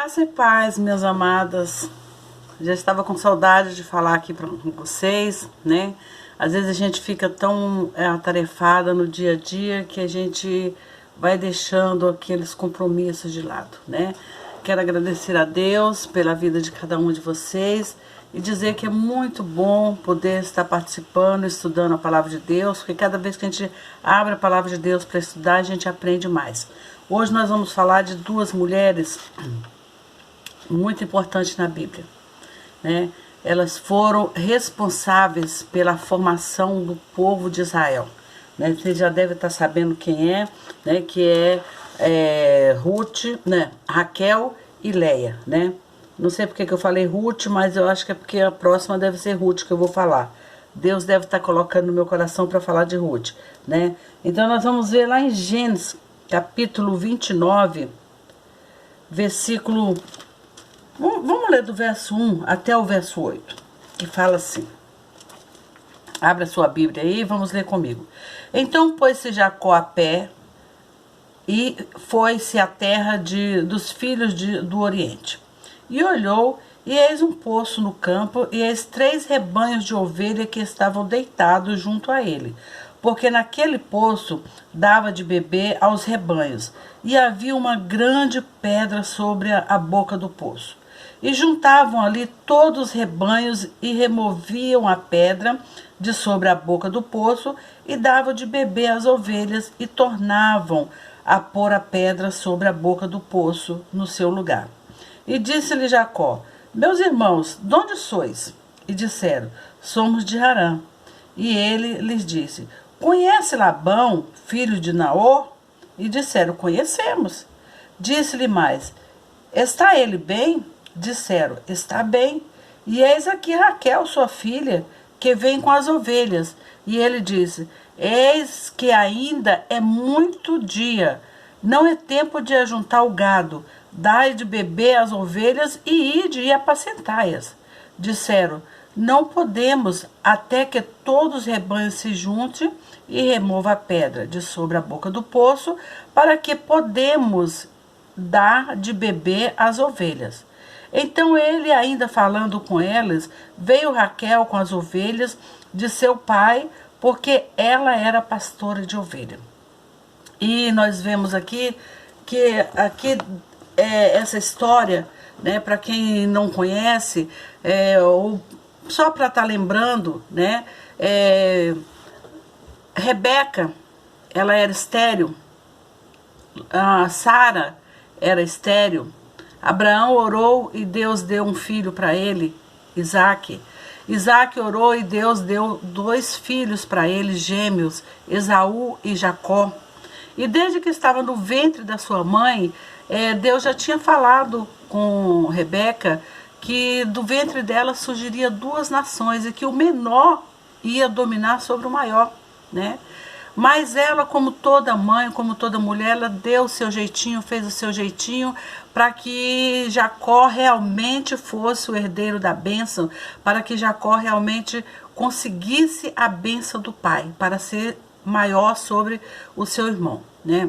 Graça e paz, minhas amadas. Já estava com saudade de falar aqui com vocês, né? Às vezes a gente fica tão atarefada no dia a dia que a gente vai deixando aqueles compromissos de lado, né? Quero agradecer a Deus pela vida de cada um de vocês e dizer que é muito bom poder estar participando, estudando a Palavra de Deus, porque cada vez que a gente abre a Palavra de Deus para estudar, a gente aprende mais. Hoje nós vamos falar de duas mulheres muito importantes na Bíblia, né? Elas foram responsáveis pela formação do povo de Israel, né? Você já deve estar sabendo quem é, né? Que é Ruth, né? Raquel e Leia, né? Não sei porque que eu falei Ruth, mas eu acho que é porque a próxima deve ser Ruth que eu vou falar. Deus deve estar colocando no meu coração para falar de Ruth, né? Então nós vamos ver lá em Gênesis, capítulo 29, versículo... Vamos ler do verso 1 até o verso 8, que fala assim. Abra a sua Bíblia aí e vamos ler comigo. Então pôs-se Jacó a pé e foi-se à terra dos filhos do Oriente. E olhou, e eis um poço no campo, e eis 3 rebanhos de ovelha que estavam deitados junto a ele. Porque naquele poço dava de beber aos rebanhos, e havia uma grande pedra sobre a boca do poço. E juntavam ali todos os rebanhos e removiam a pedra de sobre a boca do poço e davam de beber às ovelhas e tornavam a pôr a pedra sobre a boca do poço no seu lugar. E disse-lhe Jacó: meus irmãos, de onde sois? E disseram: somos de Harã. E ele lhes disse: conhece Labão, filho de Naor? E disseram: conhecemos. Disse-lhe mais: está ele bem? Disseram: está bem. E eis aqui Raquel, sua filha, que vem com as ovelhas. E ele disse: eis que ainda é muito dia, não é tempo de ajuntar o gado, dai de beber às ovelhas e ide e apacentai-as. Disseram: não podemos, até que todos os rebanhos se juntem e remova a pedra de sobre a boca do poço, para que podemos dar de beber às ovelhas. Então ele, ainda falando com elas, veio Raquel com as ovelhas de seu pai, porque ela era pastora de ovelha. E nós vemos aqui que essa história, né, para quem não conhece, ou só para estar lembrando, né, Rebeca, ela era estéril, a Sara era estéril, Abraão orou e Deus deu um filho para ele, Isaque. Isaac orou e Deus deu 2 filhos para ele, gêmeos, Esaú e Jacó. E desde que estava no ventre da sua mãe, Deus já tinha falado com Rebeca que do ventre dela surgiria 2 nações e que o menor ia dominar sobre o maior, né? Mas ela, como toda mãe, como toda mulher, ela deu o seu jeitinho, fez o seu jeitinho para que Jacó realmente fosse o herdeiro da bênção, para que Jacó realmente conseguisse a bênção do pai, para ser maior sobre o seu irmão, né?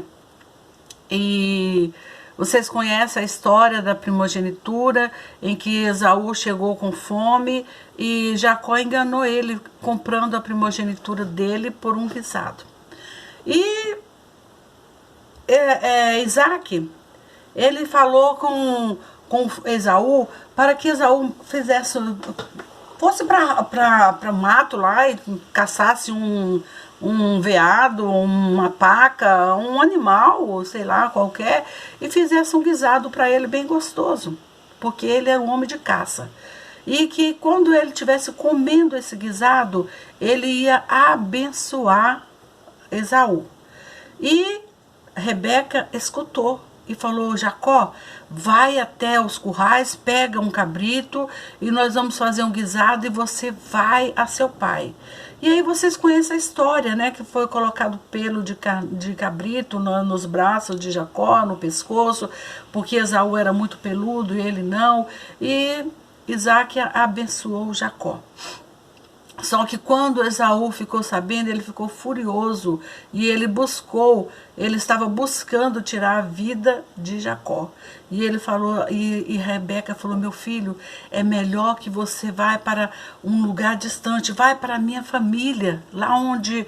E vocês conhecem a história da primogenitura, em que Esaú chegou com fome e Jacó enganou ele, comprando a primogenitura dele por um guisado. E Isaac, ele falou com Esaú para que Esaú fosse para o mato lá e caçasse um veado, uma paca, um animal, sei lá, qualquer, e fizesse um guisado para ele bem gostoso, porque ele era um homem de caça. E que quando ele estivesse comendo esse guisado, ele ia abençoar Esaú. E Rebeca escutou e falou: Jacó, vai até os currais, pega um cabrito e nós vamos fazer um guisado e você vai a seu pai. E aí vocês conhecem a história, né? Que foi colocado pelo de cabrito nos braços de Jacó, no pescoço, porque Esaú era muito peludo e ele não. E Isaac abençoou Jacó. Só que quando Esaú ficou sabendo, ele ficou furioso e ele buscou ele estava buscando tirar a vida de Jacó. E ele falou, e Rebeca falou: meu filho, é melhor que você vá para um lugar distante, vai para a minha família, lá onde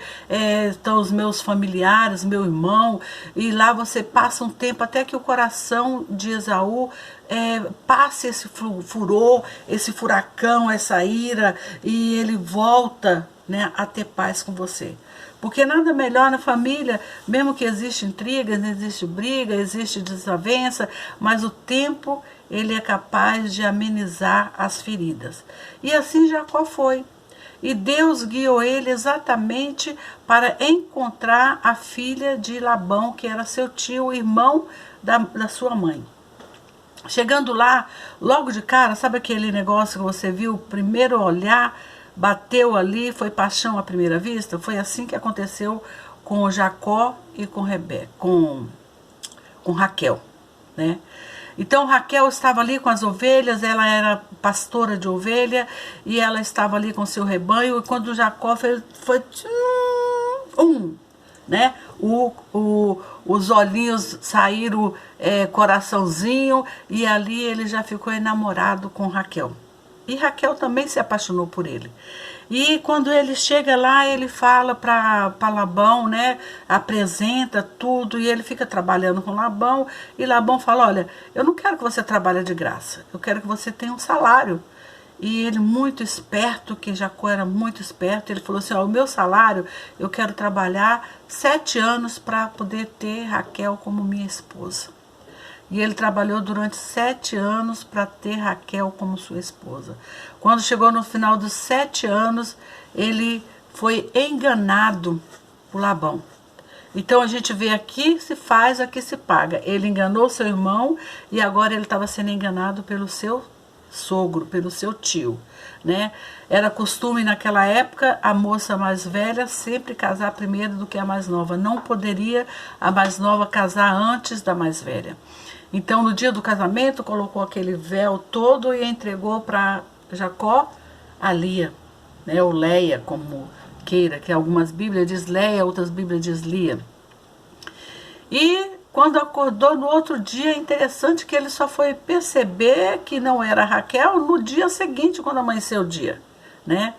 estão os meus familiares, meu irmão, e lá você passa um tempo até que o coração de Esaú passe esse furor, esse furacão, essa ira, e ele volta, né, a ter paz com você. Porque nada melhor na família, mesmo que existe intrigas, existe briga, existe desavença, mas o tempo ele é capaz de amenizar as feridas. E assim Jacó foi. E Deus guiou ele exatamente para encontrar a filha de Labão, que era seu tio, irmão da sua mãe. Chegando lá, logo de cara, sabe aquele negócio que você viu, primeiro olhar, bateu ali, foi paixão à primeira vista? Foi assim que aconteceu com Jacó e com Rebeca, com Raquel, né? Então Raquel estava ali com as ovelhas, ela era pastora de ovelha, e ela estava ali com seu rebanho, e quando Jacó foi né? Os olhinhos saíram coraçãozinho, e ali ele já ficou enamorado com Raquel. E Raquel também se apaixonou por ele. E quando ele chega lá, ele fala para Labão, né? Apresenta tudo, e ele fica trabalhando com Labão. E Labão fala: olha, eu não quero que você trabalhe de graça, eu quero que você tenha um salário. E ele, muito esperto, que Jacó era muito esperto, ele falou assim: ó, o meu salário, eu quero trabalhar 7 anos para poder ter Raquel como minha esposa. E ele trabalhou durante 7 anos para ter Raquel como sua esposa. Quando chegou no final dos 7 anos, ele foi enganado por Labão. Então a gente vê: aqui se faz, aqui se paga. Ele enganou seu irmão, e agora ele estava sendo enganado pelo seu sogro, pelo seu tio, né? Era costume naquela época a moça mais velha sempre casar primeiro do que a mais nova. Não poderia a mais nova casar antes da mais velha. Então, no dia do casamento, colocou aquele véu todo e entregou para Jacó a Lia, né? Ou Leia, como queira, que algumas Bíblias diz Leia, outras Bíblias diz Lia. E quando acordou no outro dia, é interessante que ele só foi perceber que não era Raquel no dia seguinte, quando amanheceu o dia, né?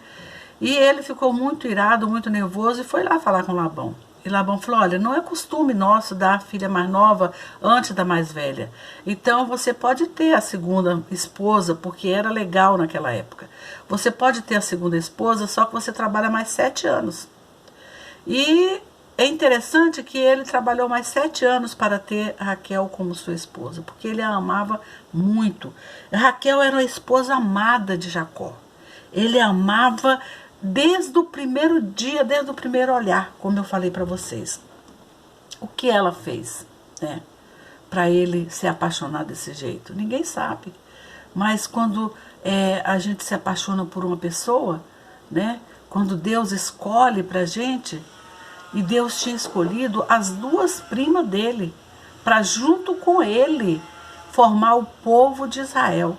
E ele ficou muito irado, muito nervoso, e foi lá falar com Labão. E Labão falou: olha, não é costume nosso dar a filha mais nova antes da mais velha. Então você pode ter a segunda esposa, porque era legal naquela época. Você pode ter a segunda esposa, só que você trabalha mais 7 anos. E é interessante que ele trabalhou mais 7 anos para ter Raquel como sua esposa, porque ele a amava muito. Raquel era a esposa amada de Jacó. Ele a amava desde o primeiro dia, desde o primeiro olhar, como eu falei para vocês. O que ela fez, né, para ele se apaixonar desse jeito? Ninguém sabe. Mas quando a gente se apaixona por uma pessoa, né, quando Deus escolhe para a gente, e Deus tinha escolhido as 2 primas dele, para junto com ele formar o povo de Israel.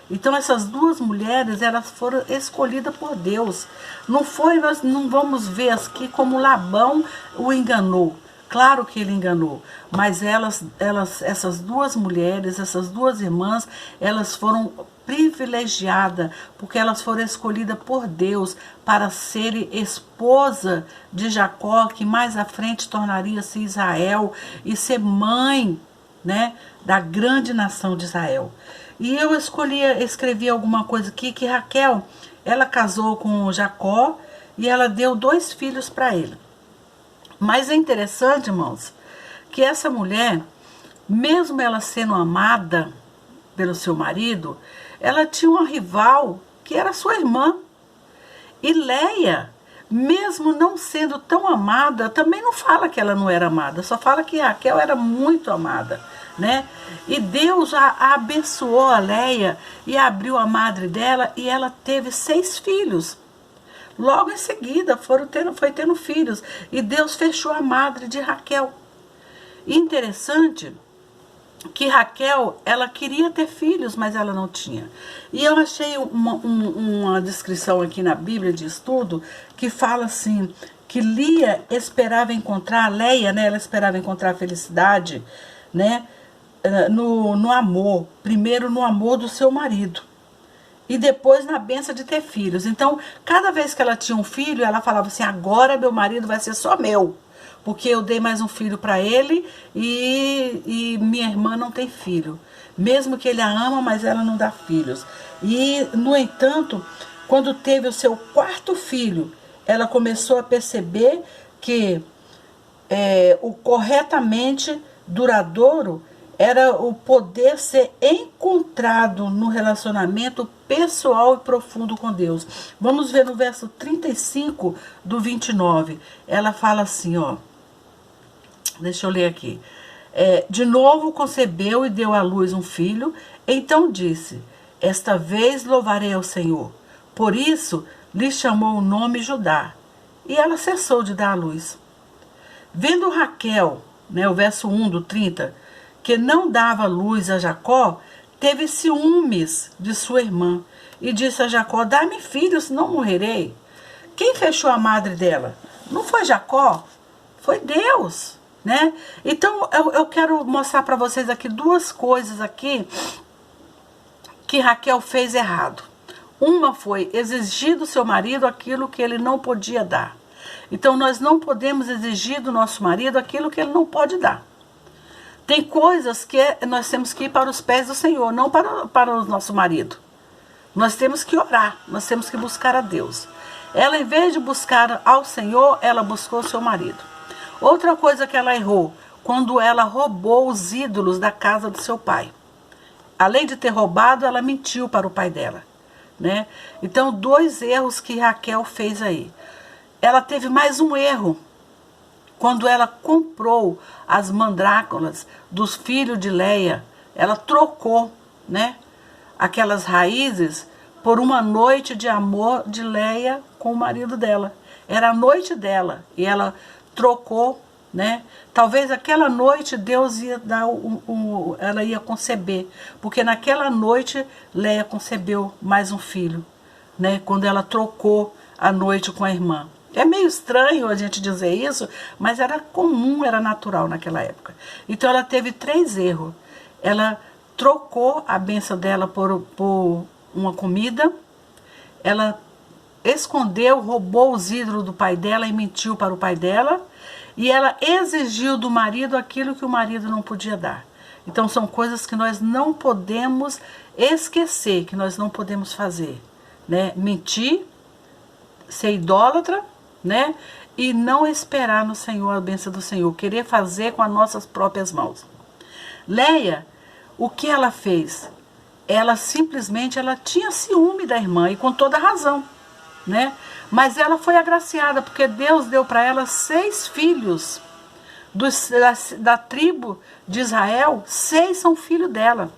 Então essas 2 mulheres, elas foram escolhidas por Deus. Não foi, nós não vamos ver aqui como Labão o enganou. Claro que ele enganou, mas essas 2 mulheres, essas 2 irmãs, elas foram privilegiadas, porque elas foram escolhidas por Deus para serem esposa de Jacó, que mais à frente tornaria-se Israel, e ser mãe, né, da grande nação de Israel. E eu escrevi alguma coisa aqui, que Raquel, ela casou com Jacó, e ela deu 2 filhos para ele. Mas é interessante, irmãos, que essa mulher, mesmo ela sendo amada pelo seu marido, ela tinha uma rival que era sua irmã. E Leia, mesmo não sendo tão amada, também não fala que ela não era amada, só fala que Raquel era muito amada, né? E Deus a abençoou a Leia e abriu a madre dela, e ela teve 6 filhos. Logo em seguida foi tendo filhos, e Deus fechou a madre de Raquel. Interessante que Raquel, ela queria ter filhos, mas ela não tinha. E eu achei uma descrição aqui na Bíblia de estudo, que fala assim, que Lia esperava encontrar, Leia, né, ela esperava encontrar a felicidade, né, no amor, primeiro no amor do seu marido, e depois na bênção de ter filhos. Então, cada vez que ela tinha um filho, ela falava assim, agora meu marido vai ser só meu, porque eu dei mais um filho para ele e minha irmã não tem filho. Mesmo que ele a ama, mas ela não dá filhos. E, no entanto, quando teve o seu quarto filho, ela começou a perceber que o corretamente duradouro era o poder ser encontrado no relacionamento pessoal e profundo com Deus. Vamos ver no verso 35 do 29. Ela fala assim, ó. Deixa eu ler aqui. De novo concebeu e deu à luz um filho. Então disse, esta vez louvarei ao Senhor. Por isso lhe chamou o nome Judá. E ela cessou de dar à luz. Vendo Raquel, né, o verso 1 do 30, que não dava luz a Jacó, teve ciúmes de sua irmã e disse a Jacó, dá-me filho, senão morrerei. Quem fechou a madre dela? Não foi Jacó, foi Deus, né? Então eu quero mostrar para vocês aqui duas coisas aqui que Raquel fez errado. Uma foi exigir do seu marido aquilo que ele não podia dar. Então nós não podemos exigir do nosso marido aquilo que ele não pode dar. Tem coisas que nós temos que ir para os pés do Senhor, não para o nosso marido. Nós temos que orar, nós temos que buscar a Deus. Ela, em vez de buscar ao Senhor, ela buscou o seu marido. Outra coisa que ela errou, quando ela roubou os ídolos da casa do seu pai. Além de ter roubado, ela mentiu para o pai dela, né? Então, dois erros que Raquel fez aí. Ela teve mais um erro. Quando ela comprou as mandrágoras dos filhos de Leia, ela trocou, né, aquelas raízes por uma noite de amor de Leia com o marido dela. Era a noite dela e ela trocou, né? Talvez aquela noite Deus ia dar ela ia conceber, porque naquela noite Leia concebeu mais um filho, né? Quando ela trocou a noite com a irmã. É meio estranho a gente dizer isso, mas era comum, era natural naquela época. Então ela teve 3 erros. Ela trocou a bênção dela por uma comida, ela escondeu, roubou os ídolos do pai dela e mentiu para o pai dela, e ela exigiu do marido aquilo que o marido não podia dar. Então são coisas que nós não podemos esquecer, que nós não podemos fazer, né? Mentir, ser idólatra, né? E não esperar no Senhor a bênção do Senhor, querer fazer com as nossas próprias mãos. Leia, o que ela fez? Ela simplesmente tinha ciúme da irmã, e com toda razão, né? Mas ela foi agraciada, porque Deus deu para ela 6 filhos da tribo de Israel, 6 são filhos dela.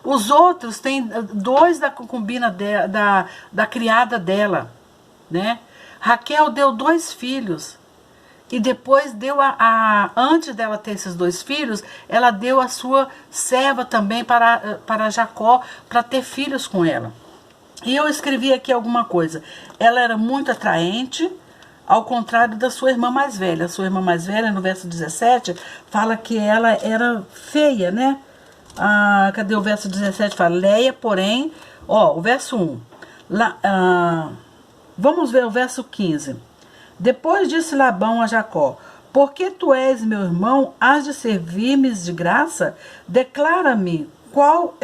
Os outros tem 2 da concubina da criada dela, né? Raquel deu 2 filhos. E depois deu antes dela ter esses 2 filhos, ela deu a sua serva também para Jacó, para ter filhos com ela. E eu escrevi aqui alguma coisa. Ela era muito atraente, ao contrário da sua irmã mais velha. A sua irmã mais velha, no verso 17, fala que ela era feia, né? Cadê o verso 17? Fala, Leia, porém, o verso 1. Vamos ver o verso 15. Depois disse Labão a Jacó, porque tu és meu irmão, has de servir-me de graça? Declara-me qual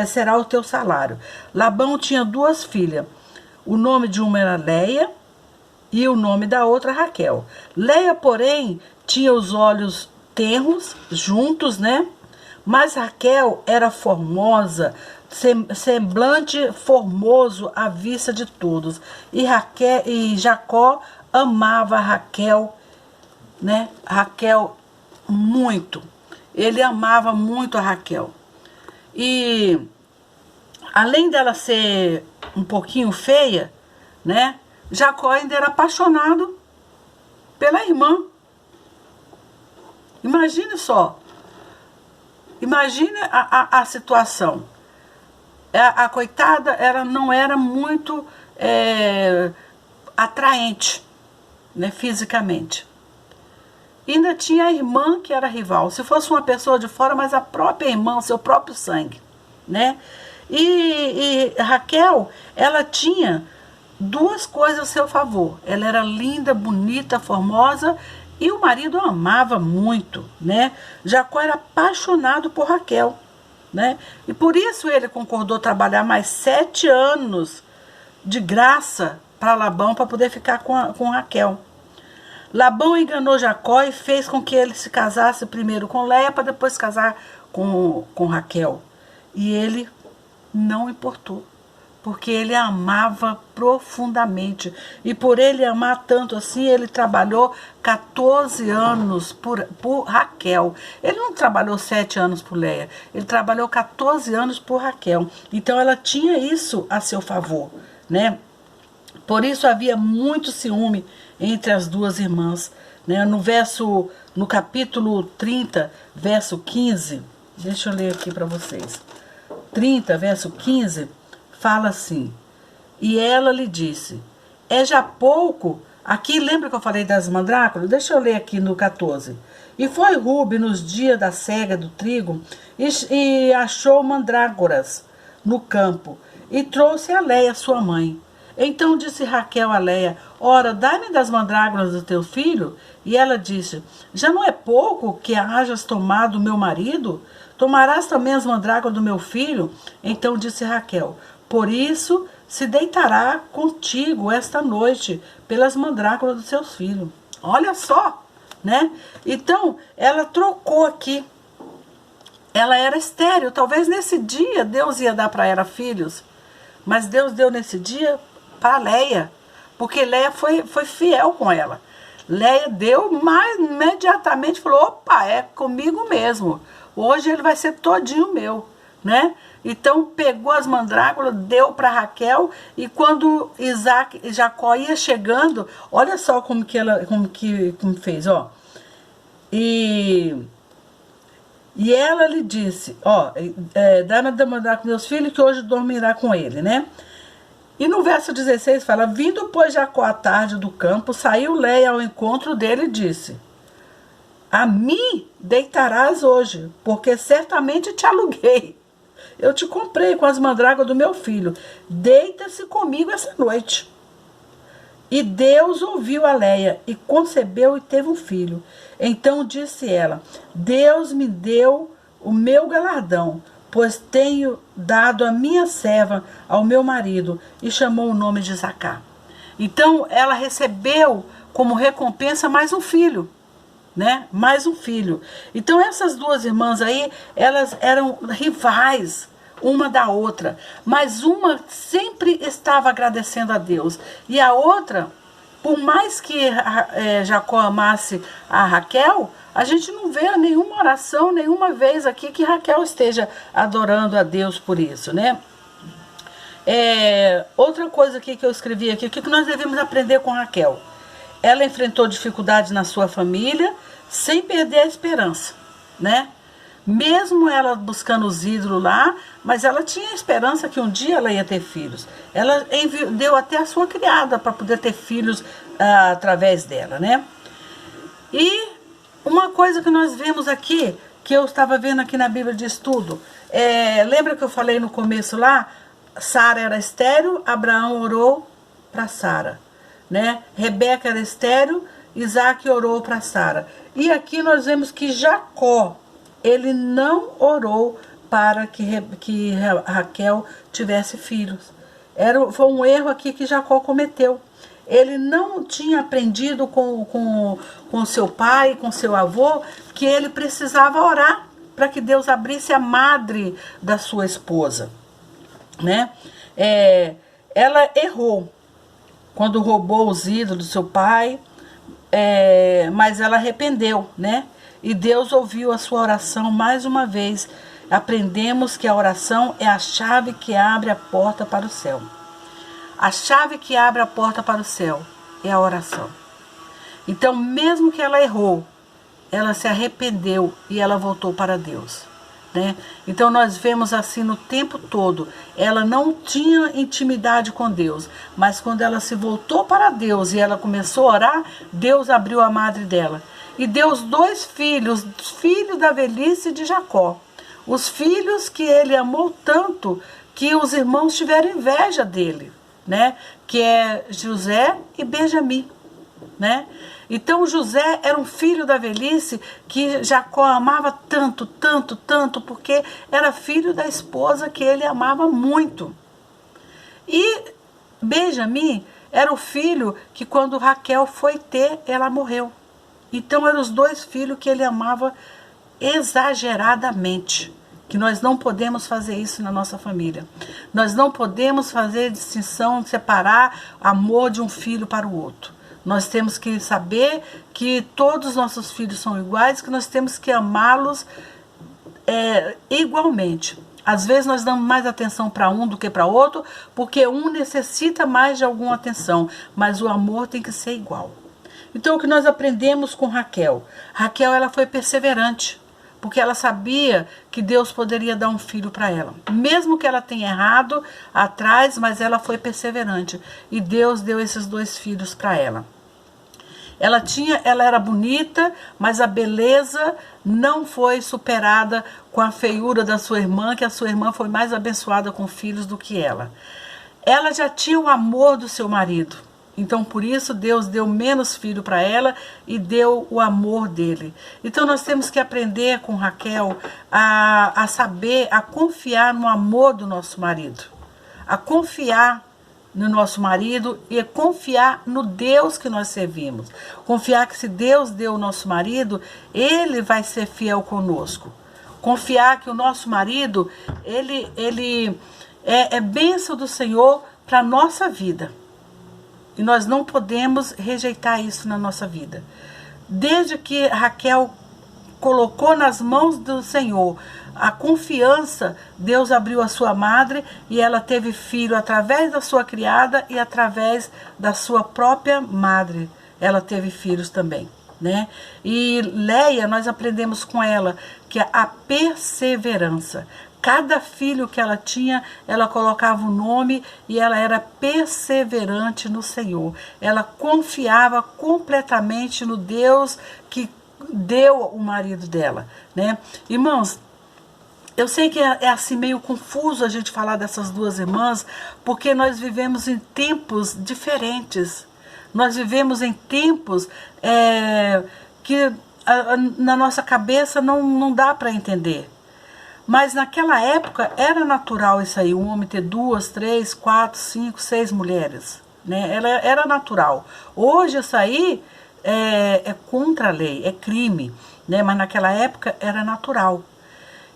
será o teu salário. Labão tinha 2 filhas. O nome de uma era Leia e o nome da outra Raquel. Leia, porém, tinha os olhos tenros, juntos, né? Mas Raquel era formosa, semblante formoso à vista de todos. E Jacó amava Raquel, né? Raquel muito. Ele amava muito a Raquel. E além dela ser um pouquinho feia, né? Jacó ainda era apaixonado pela irmã. Imagine só. Imagine a situação. A coitada, ela não era muito atraente, né, fisicamente. E ainda tinha a irmã que era rival. Se fosse uma pessoa de fora, mas a própria irmã, seu próprio sangue, né? E Raquel, ela tinha duas coisas a seu favor. Ela era linda, bonita, formosa, e o marido a amava muito, né? Jacó era apaixonado por Raquel, né? E por isso ele concordou trabalhar mais 7 anos de graça para Labão, para poder ficar com Raquel. Labão enganou Jacó e fez com que ele se casasse primeiro com Léia, para depois casar com Raquel. E ele não importou, porque ele a amava profundamente. E por ele amar tanto assim, ele trabalhou 14 anos por Raquel. Ele não trabalhou 7 anos por Léia, ele trabalhou 14 anos por Raquel. Então ela tinha isso a seu favor, né? Por isso havia muito ciúme entre as duas irmãs, né? No capítulo 30, verso 15, deixa eu ler aqui para vocês. 30, verso 15, fala assim: e ela lhe disse, é já pouco, aqui lembra que eu falei das mandrágoras? Deixa eu ler aqui no 14. E foi Rube nos dias da cega do trigo e achou mandrágoras no campo e trouxe a Léia, sua mãe. Então disse Raquel a Léia, ora, dai-me das mandrágoras do teu filho. E ela disse, já não é pouco que hajas tomado meu marido? Tomarás também as mandrágoras do meu filho? Então disse Raquel, por isso se deitará contigo esta noite pelas mandrágoras dos seus filhos. Olha só, né? Então, ela trocou aqui. Ela era estéril. Talvez nesse dia Deus ia dar para ela filhos, mas Deus deu nesse dia para Léia, porque Léia foi fiel com ela. Léia deu, mas imediatamente falou, opa, é comigo mesmo. Hoje ele vai ser todinho meu, né? Então pegou as mandrágoras, deu para Raquel, e quando Jacó ia chegando, olha só como fez, ó. E ela lhe disse, ó, dá-me da mandrágora com meus filhos, que hoje dormirá com ele, né? E no verso 16 fala, vindo pois Jacó à tarde do campo, saiu Léia ao encontro dele e disse, a mim deitarás hoje, porque certamente te aluguei. Eu te comprei com as mandrágoras do meu filho. Deita-se comigo essa noite. E Deus ouviu a Léia, e concebeu e teve um filho. Então disse ela, Deus me deu o meu galardão, pois tenho dado a minha serva ao meu marido, e chamou o nome de Isacar. Então ela recebeu como recompensa mais um filho, né? Mais um filho. Então essas duas irmãs aí, elas eram rivais uma da outra, mas uma sempre estava agradecendo a Deus, e a outra, por mais que Jacó amasse a Raquel, a gente não vê nenhuma oração, nenhuma vez aqui que Raquel esteja adorando a Deus por isso, né? Outra coisa aqui que eu escrevi aqui, o que nós devemos aprender com Raquel? Ela enfrentou dificuldades na sua família sem perder a esperança, né? Mesmo ela buscando os ídolos lá, mas ela tinha a esperança que um dia ela ia ter filhos. Ela deu até a sua criada para poder ter filhos através dela, né? E uma coisa que nós vemos aqui, que eu estava vendo aqui na Bíblia de Estudo, lembra que eu falei no começo lá? Sara era estéril, Abraão orou para Sara, né? Rebeca era estéril, Isaac orou para Sara. E aqui nós vemos que Jacó, ele não orou para que Raquel tivesse filhos. Foi um erro aqui que Jacó cometeu. Ele não tinha aprendido com seu pai, com seu avô, que ele precisava orar para que Deus abrisse a madre da sua esposa, né? Ela errou quando roubou os ídolos do seu pai, mas ela arrependeu, né? E Deus ouviu a sua oração mais uma vez. Aprendemos que a oração é a chave que abre a porta para o céu. A chave que abre a porta para o céu é a oração. Então, mesmo que ela errou, ela se arrependeu e ela voltou para Deus. né? Então nós vemos assim no tempo todo, ela não tinha intimidade com Deus, mas quando ela se voltou para Deus e ela começou a orar, Deus abriu a madre dela e deu os 2 filhos, filhos da velhice de Jacó, os filhos que ele amou tanto que os irmãos tiveram inveja dele, né? Que é José e Benjamim, né? Então José era um filho da velhice que Jacó amava tanto, tanto, tanto, porque era filho da esposa que ele amava muito. E Benjamim era o filho que quando Raquel foi ter, ela morreu. Então eram os 2 filhos que ele amava exageradamente. Que nós não podemos fazer isso na nossa família. Nós não podemos fazer distinção, separar amor de um filho para o outro. Nós temos que saber que todos os nossos filhos são iguais, que nós temos que amá-los igualmente. Às vezes nós damos mais atenção para um do que para outro, porque um necessita mais de alguma atenção, mas o amor tem que ser igual. Então o que nós aprendemos com Raquel? Raquel, ela foi perseverante, porque ela sabia que Deus poderia dar um filho para ela. Mesmo que ela tenha errado atrás, mas ela foi perseverante. E Deus deu esses 2 filhos para ela. Ela era bonita, mas a beleza não foi superada com a feiura da sua irmã, que a sua irmã foi mais abençoada com filhos do que ela. Ela já tinha o amor do seu marido. Então, por isso, Deus deu menos filho para ela e deu o amor dele. Então, nós temos que aprender com Raquel a saber, a confiar no amor do nosso marido. A confiar no nosso marido e a confiar no Deus que nós servimos. Confiar que se Deus deu o nosso marido, ele vai ser fiel conosco. Confiar que o nosso marido, ele é bênção do Senhor para a nossa vida. E nós não podemos rejeitar isso na nossa vida. Desde que Raquel colocou nas mãos do Senhor a confiança, Deus abriu a sua madre e ela teve filho através da sua criada e através da sua própria madre. Ela teve filhos também, né? E Leia, nós aprendemos com ela que a perseverança. Cada filho que ela tinha, ela colocava o nome e ela era perseverante no Senhor. Ela confiava completamente no Deus que deu o marido dela, né? Irmãos, eu sei que é assim meio confuso a gente falar dessas 2 irmãs, porque nós vivemos em tempos diferentes. Nós vivemos em tempos que na nossa cabeça não dá para entender. Mas naquela época era natural isso aí, um homem ter 2, 3, 4, 5, 6 mulheres, né? Era natural. Hoje isso aí é contra a lei, é crime, né? Mas naquela época era natural.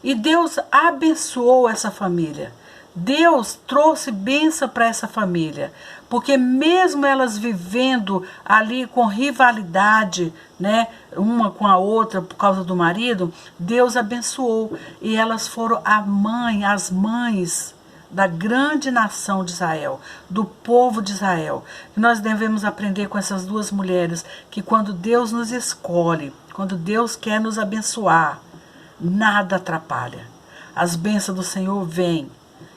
E Deus abençoou essa família. Deus trouxe bênção para essa família, porque mesmo elas vivendo ali com rivalidade, né, uma com a outra por causa do marido, Deus abençoou e elas foram as mães da grande nação de Israel, do povo de Israel. E nós devemos aprender com essas 2 mulheres que quando Deus nos escolhe, quando Deus quer nos abençoar, nada atrapalha. As bênçãos do Senhor vêm.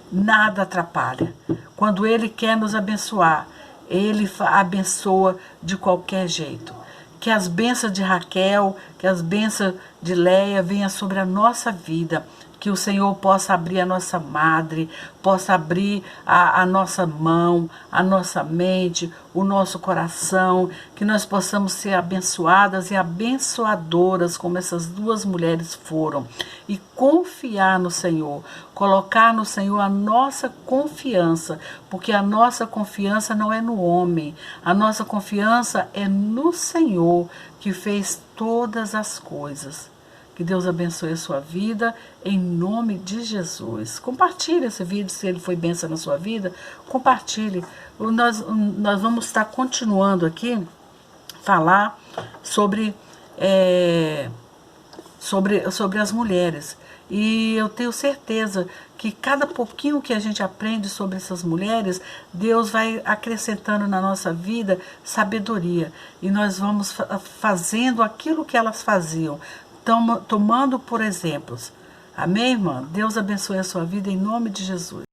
Nada atrapalha. Quando Ele quer nos abençoar, Ele abençoa de qualquer jeito. Que as bênçãos de Raquel, que as bênçãos de Leia venham sobre a nossa vida. Que o Senhor possa abrir a nossa madre, possa abrir a nossa mão, a nossa mente, o nosso coração, que nós possamos ser abençoadas e abençoadoras como essas 2 mulheres foram. E confiar no Senhor, colocar no Senhor a nossa confiança, porque a nossa confiança não é no homem, a nossa confiança é no Senhor que fez todas as coisas. Que Deus abençoe a sua vida, em nome de Jesus. Compartilhe esse vídeo, se ele foi bênção na sua vida, compartilhe. Nós vamos estar continuando aqui, falar sobre as mulheres. E eu tenho certeza que cada pouquinho que a gente aprende sobre essas mulheres, Deus vai acrescentando na nossa vida sabedoria. E nós vamos fazendo aquilo que elas faziam. Tomando por exemplos Amém, irmã? Deus abençoe a sua vida em nome de Jesus.